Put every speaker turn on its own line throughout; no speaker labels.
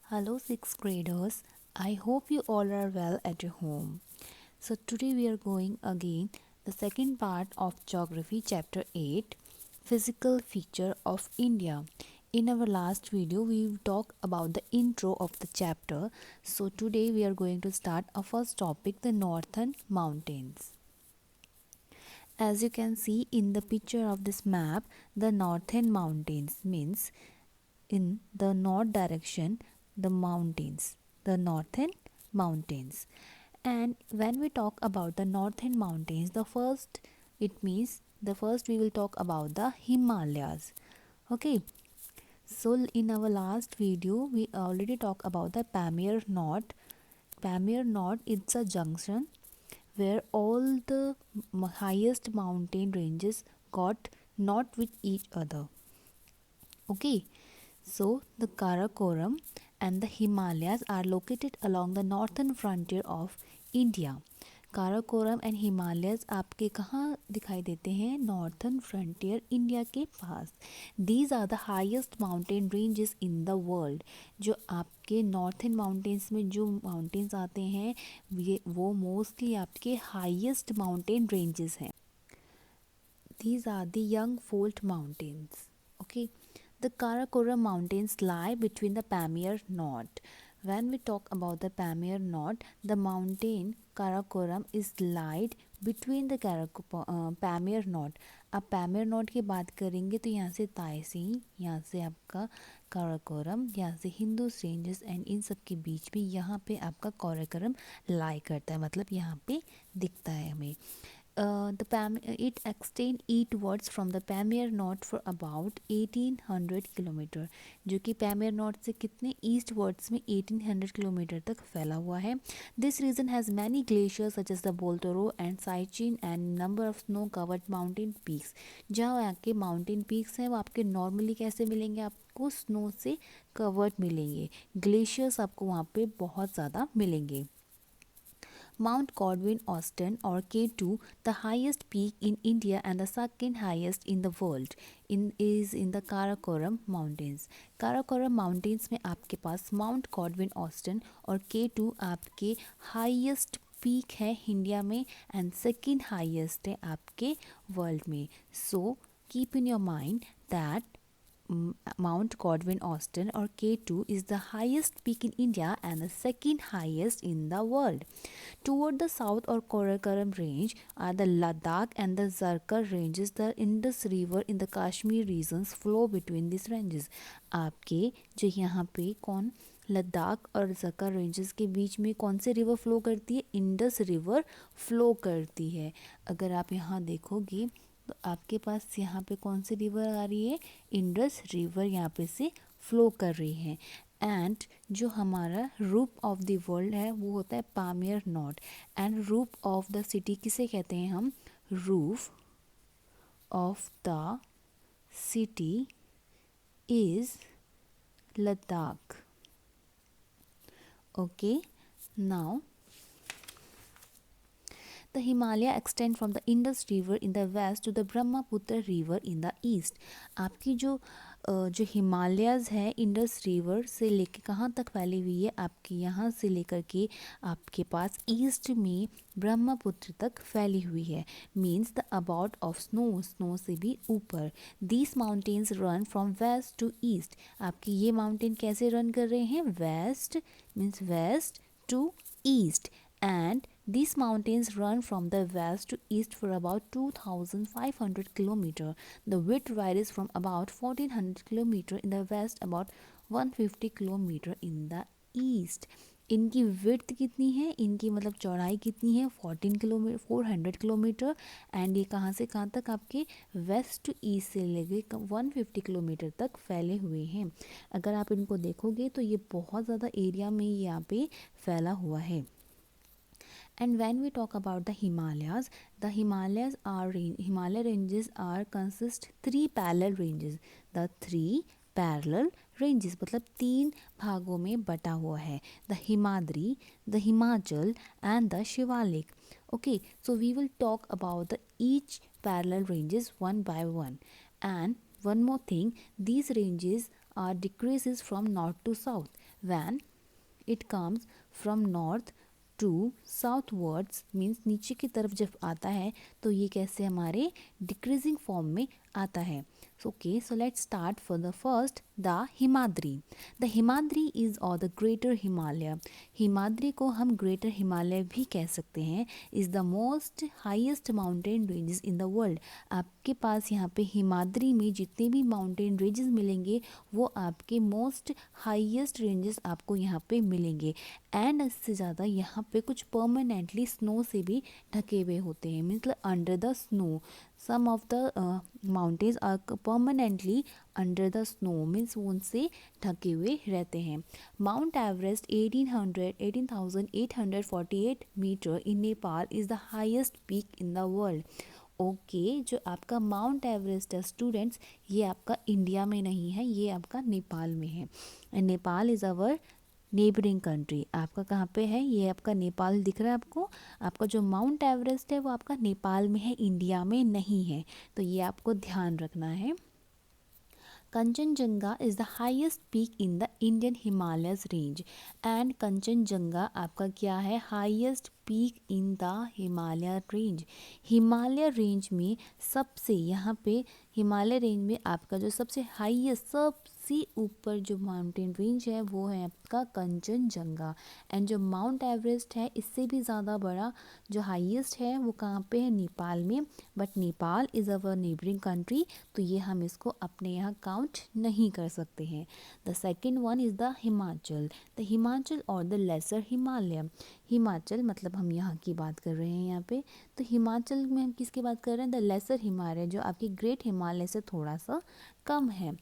Hello, sixth graders. I hope you all are well at your home. So, today we are going again the second part of Geography, Chapter 8 Physical Feature of India. In our last video, we talked about the intro of the chapter. So, today we are going to start our first topic the Northern Mountains. As you can see in the picture of this map, the Northern Mountains means in the north direction the northern mountains. And when we talk about the northern mountains, the first we will talk about the Himalayas. Okay, so in our last video we already talked about the Pamir North. It's a junction where all the highest mountain ranges got not with each other. Okay, so the Karakoram and the Himalayas are located along the northern frontier of India. Karakoram and Himalayas आपके कहाँ दिखाई देते हैं? Northern frontier India के पास. These are the highest mountain ranges in the world. जो आपके northern mountains में जो माउंटेन्स आते हैं वो मोस्टली आपके हाईएस्ट माउंटेन रेंजेस हैं. These are the young fold mountains. Okay, the Karakoram mountains lie between the Pamir Knot. When we talk about the Pamir Knot, the mountain Karakoram is lied between the Pamir Knot. अब पैमिर note की बात करेंगे तो यहाँ से तायसिंग, यहाँ से आपका काराकोरम, यहाँ से हिंदूस रेंजेस एंड इन सब के बीच में यहाँ पे आपका काराकोरम लाई करता है, मतलब यहाँ पे दिखता है हमें. It extend eastwards from the Pamir Knot for about 1800 kilometre, जो कि पैमियर नॉट से कितने ईस्टवर्ड्स में 1800 किलोमीटर तक फैला हुआ है. This region has many glaciers such as the Baltoro and Siachen and number of snow covered mountain peaks. जहाँ आपके माउंटेन पीक्स हैं वो आपके नॉर्मली कैसे मिलेंगे? आपको स्नो से कवर्ड मिलेंगे. ग्लेशियर्स आपको वहाँ पे बहुत ज़्यादा मिलेंगे. Mount Godwin Austen or K2, the highest peak in India and the second highest in the world, is in the Karakoram Mountains. Karakoram Mountains में आपके पास Mount Godwin Austen और K2 आपके highest पीक है इंडिया में and second highest है आपके world में. So keep in your mind that Mount Godwin Austen or K2 is the highest peak in India and the second highest in the world. Toward the south or Karakoram range are the Ladakh and the Zarkar ranges. The Indus River in the Kashmir regions flow between these ranges. आपके जो यहाँ पे कौन लद्दाख और Zucker ranges के बीच में कौन से रिवर फ्लो करती है? इंडस रिवर फ्लो करती है. अगर आप यहाँ देखोगे तो आपके पास यहाँ पे कौन सी रिवर आ रही है? इंडस रिवर यहाँ पे से फ्लो कर रही है. एंड जो हमारा रूफ ऑफ द वर्ल्ड है वो होता है Pamir knot. And roof of the city किसे कहते हैं हम? Roof of the city is Ladakh. Okay, now the Himalaya extend from the Indus River in the west to the Brahmaputra River in the east. आपकी जो Himalayas है Indus river से लेके कहाँ तक फैली हुई है? आपके यहाँ से लेकर के आपके पास ईस्ट में ब्रह्मपुत्र तक फैली हुई है. Means the about of snow से भी ऊपर. These mountains run from west to east. आपकी ये माउंटेन कैसे रन कर रहे हैं? West means west to east. And these mountains run from the west to east for about 2500 km. The width varies from about 1400 km in the west, about 150 km in the east. इनकी width कितनी है? इनकी मतलब चौड़ाई कितनी है? 400 kilometre. And ये कहाँ से कहाँ तक आपके वेस्ट टू ईस्ट से लेके 150 किलोमीटर तक फैले हुए हैं. अगर आप इनको देखोगे तो ये बहुत ज़्यादा एरिया में यहाँ पे फैला हुआ है. And when we talk about the Himalayas ranges are consist three parallel ranges. The three parallel ranges मतलब तीन भागों में बटा हुआ है. The Himadri, the Himachal and the Shivalik. Okay, so we will talk about the each parallel ranges one by one. And one more thing, these ranges decreases from north to south. When it comes from north to southwards means नीचे की तरफ जब आता है तो ये कैसे हमारे डिक्रीजिंग फॉर्म में आता है. Okay, so let's start for the first the Himadri. The Himadri is और द ग्रेटर हिमालय. हिमाद्री को हम ग्रेटर हिमालय भी कह सकते हैं. Is the most highest mountain ranges in the world. आपके पास यहाँ पे हिमाद्री में जितने भी माउंटेन रेंजेस मिलेंगे वो आपके मोस्ट हाईएस्ट रेंजेस आपको यहाँ पे मिलेंगे. एंड इससे ज़्यादा यहाँ पे कुछ परमानेंटली स्नो से भी ढके हुए होते हैं. मतलब under the snow, some of the mountains are permanently under the snow means उनसे ढके हुए रहते हैं. Mount Everest 1848 metre in Nepal is the highest peak in the world. Okay, जो आपका माउंट एवरेस्ट है स्टूडेंट्स, ये आपका इंडिया में नहीं है, ये आपका नेपाल में है. And Nepal is our neighbouring country. आपका कहाँ पे है? ये आपका नेपाल दिख रहा है आपको. आपका जो माउंट एवरेस्ट है वो आपका नेपाल में है, इंडिया में नहीं है. तो ये आपको ध्यान रखना है. Kanchenjunga is the highest peak in the Indian Himalayas range. And Kanchenjunga आपका क्या है? Highest peak in the Himalaya range. Himalaya range में सबसे यहाँ पे हिमालय रेंज में आपका जो सबसे हाईएस्ट सबसे ऊपर जो माउंटेन रेंज है वो है आपका कंचनजंगा. एंड जो माउंट एवरेस्ट है इससे भी ज़्यादा बड़ा जो हाईएस्ट है वो कहाँ पे है? नेपाल में. But Nepal is our neighbouring country, तो ये हम इसको अपने यहाँ काउंट नहीं कर सकते हैं. The second one is the Himachal. The Himachal और द लेसर हिमालय. हिमाचल मतलब हम यहाँ की बात कर रहे हैं यहाँ पे. तो हिमाचल में हम किसकी बात कर रहे हैं? द लेसर हिमालय, जो आपकी ग्रेट हिमालय से थोड़ा सा कम है.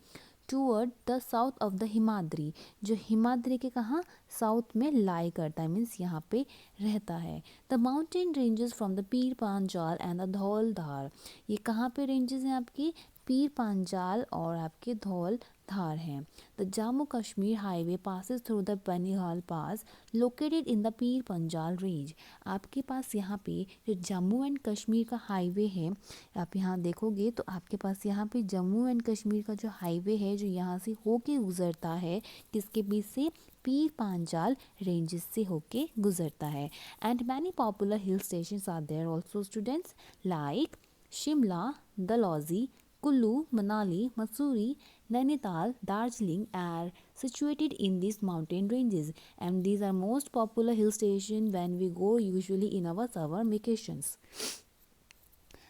Toward the south of the Himadri, जो हिमाद्री के कहाँ साउथ में लाई करता है मीन्स यहाँ पे रहता है. The mountain ranges from the Pir Panjal and the Dhauladhar. ये कहाँ पे रेंजेस हैं आपकी? पीर पांजाल और आपके धौल धार हैं. The Jammu Kashmir highway passes through the Banihal pass located in the Pir Panjal range. आपके पास यहाँ पे जो जम्मू एंड कश्मीर का हाईवे है, आप यहाँ देखोगे तो आपके पास यहाँ पे जम्मू एंड कश्मीर का जो हाईवे है जो यहाँ से होके गुजरता है, किसके बीच से? पीर पांजाल रेंजेस से होके गुजरता है. And many popular hill stations are there also students, like Shimla, Dalhousie, Kullu, Manali, Mussoorie, Nainital, Darjeeling are situated in these mountain ranges, and these are most popular hill stations when we go usually in our summer vacations.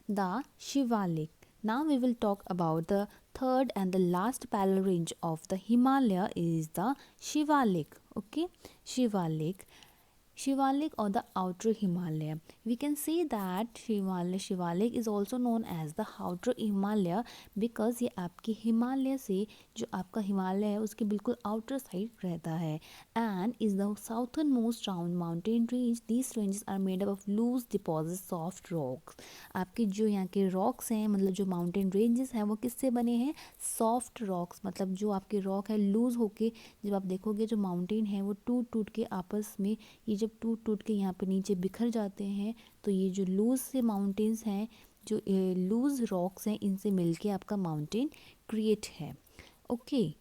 The Shivalik. Now we will talk about the third and the last parallel range of the Himalaya is the Shivalik. Okay, Shivalik. Shivalik or the outer Himalaya. We can say that Shivalik is also known as the outer Himalaya because ये आपके हिमालय से जो आपका हिमालय है उसके बिल्कुल outer side रहता है. And is the southernmost round mountain range. These ranges are made up of loose deposit soft rocks. आपके जो यहाँ के रॉक्स हैं मतलब जो माउंटेन रेंजेस हैं वो किससे बने हैं? Soft rocks. मतलब जो आपके रॉक है लूज होके, जब आप देखोगे जो माउंटेन है वो टूट टूट के आपस में ये जब टूट टूट के यहाँ पे नीचे बिखर जाते हैं तो ये जो लूज से माउंटेन्स हैं, जो लूज रॉक्स हैं, इनसे मिलके आपका माउंटेन क्रिएट है. Okay,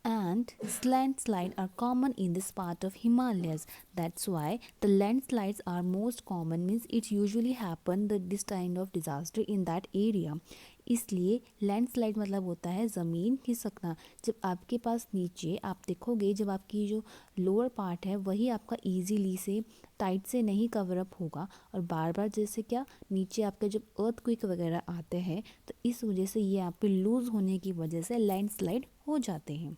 and landslides are common in this part of Himalayas. That's why the landslides are most common, means it usually happen this kind of disaster in that area. इसलिए landslide मतलब होता है ज़मीन खिसकना. जब आपके पास नीचे आप देखोगे जब आपकी जो लोअर पार्ट है वही आपका इजीली से टाइट से नहीं कवर अप होगा और बार बार जैसे क्या नीचे आपके जब अर्थक्वेक वगैरह आते हैं तो इस वजह से ये आप पे लूज़ होने की वजह से लैंडस्लाइड हो जाते हैं.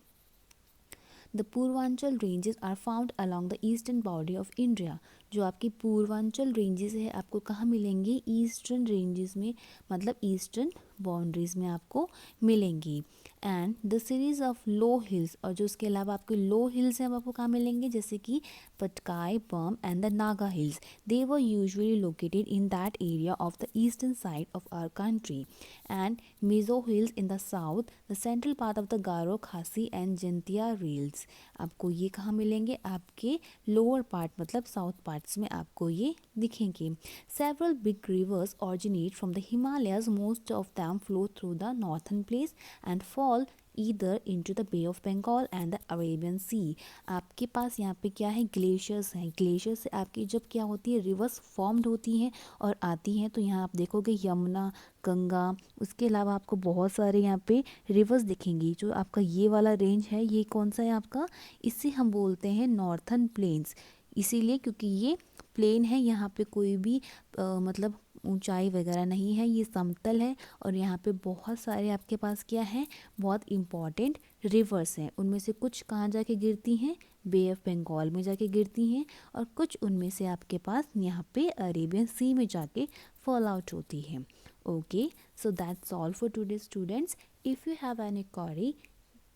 The Purvanchal ranges are found along the eastern boundary of India. जो आपकी पूर्वांचल रेंजेस है आपको कहाँ मिलेंगी? ईस्टर्न रेंजेस में, मतलब ईस्टर्न बाउंड्रीज में आपको मिलेंगी. And the series of low hills, और जो उसके अलावा आपके लो हिल्स हैं वो आपको कहाँ मिलेंगे? जैसे कि Patkai, Bum and the Naga hills. They were usually located in that area of the eastern side of our country. And Mizo hills in the south, the central part of the Garo, Khasi and Jaintia hills. आपको ये कहाँ मिलेंगे? आपके लोअर पार्ट मतलब south parts में आपको ये दिखेंगे. Several big rivers originate from the Himalayas. Most of them flow through the northern place and fall either into the Bay of Bengal and the Arabian Sea. आपके पास यहाँ पे क्या है, ग्लेशियर्स हैं। ग्लेशियर से आपकी जब क्या होती है, रिवर्स फॉर्म्ड होती हैं और आती हैं, तो यहाँ आप देखोगे यमुना, गंगा, उसके अलावा आपको बहुत सारे यहाँ पे रिवर्स दिखेंगी। जो आपका ये वाला रेंज है, ये कौन सा है आपका, इसे हम बोलते हैं नॉर्थर्न प्लेन्स। इसीलिए क्योंकि ये प्लेन है, यहाँ पे कोई भी मतलब ऊंचाई वगैरह नहीं है, ये समतल है। और यहाँ पे बहुत सारे आपके पास क्या है, बहुत इम्पॉर्टेंट रिवर्स हैं। उनमें से कुछ कहाँ जाके गिरती हैं, बे ऑफ बंगाल में जाके गिरती हैं, और कुछ उनमें से आपके पास यहाँ पे अरेबियन सी में जाके फॉल आउट होती हैं। Okay, so that's all for today, students. If you have any query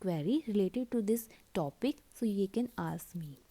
related to this topic, so you can ask me.